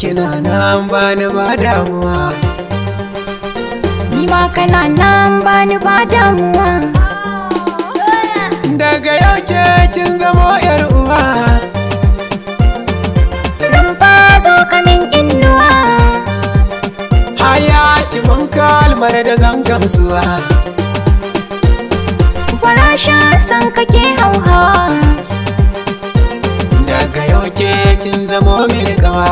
kina nan bani ba damuwa, ni ma kana nan bani ba damuwa. daga yau ke kin zamo yar uwa, rumfa zo kamin inuwa, haya ki mun kalmar da zan gamsuwa, farashin san kake hauhawa, daga yau ke kin zamo mini kawa.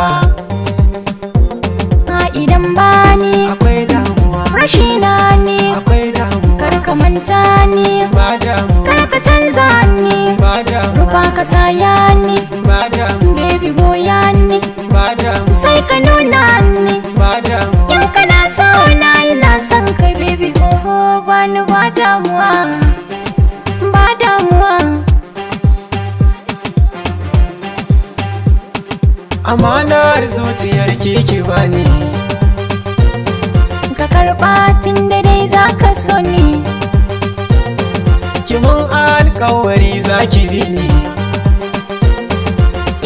idan bani Akwai damuwa, rashina ne, akwai damuwa, kar ka manta ni, ba damuwa, kar ka canza ni, ba damuwa, rufa ka saya ni, ba damuwa, baby goya ni, ba damuwa, sai ka nuna ni, ba damuwa. in kana so na ina son ka baby oho bani ba damuwa, ba damuwa. Amanar zuciyar ki bani, Ka karɓa tun da dai za ka so ni, ki mun alkawari za ki bi ni,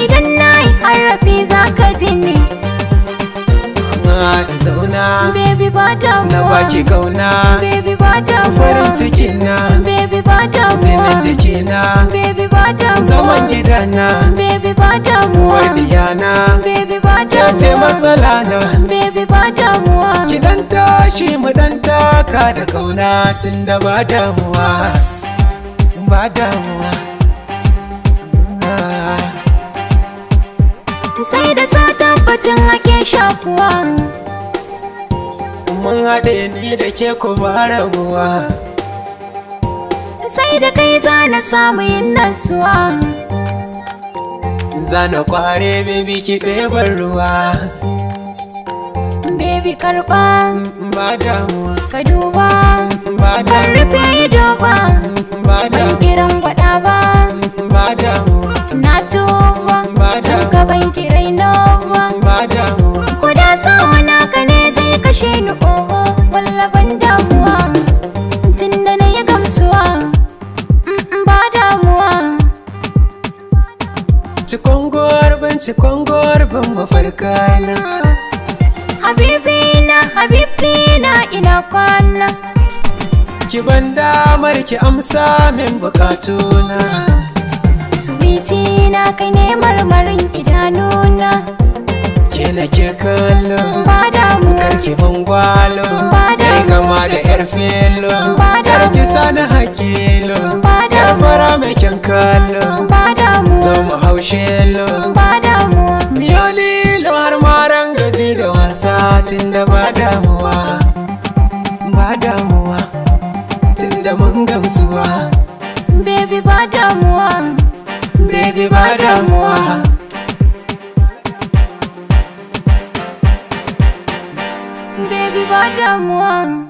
idan na yi harafi za ka ji ni, in zauna baby ba na damuwa, baki kauna, baby ba damuwa, farin ciki na, baby ba damuwa, jinin jiki na, baby ba damuwa, zaman gidana, baby ba damuwa, wadiyana, baby ba ya ce damuwa, matsala na. baby ba damuwa, Ki dan tashi mu dan taka da kauna tunda ba damuwa, ba damuwa. sai da sa tabbacin ake shakuwa, Mun haɗe ni da ke ku ba rabuwa, sai da kai za na samu yin nasuwa, zana kware baby ki ɗeban ruwa, baby karɓa ba damuwa, ka duba, ba ban damuwa, rufe ido ba, ba ban damuwa, kiran gwada ba, ba damuwa, na tuba, san ka ban kirai ba, ba damuwa, ko da so naka ne zai kashe ni oho walla ban damuwa, tunda na yi gamsuwa, ba damuwa, cikon gorbin mafarkana, habibina habibtina ina kwana, ki ban damar ki amsa min bukatuna, sweetie na kai ne marmarin idanuna, ke nake kallo, ba damuwa, karki ban gwalo, ba kai damuwa, gama da yar filo, ba karki damuwa, sani hakilo, ba yar damuwa, fara mai kyan kallo, ba damuwa, zo mu haushe lo, ba damuwa, miyo lilo har maran gaji da wasa tunda ba damuwa, ba damuwa, tunda mun gamsuwa, baby ba damuwa, baby ba damuwa. baby ba damuwa.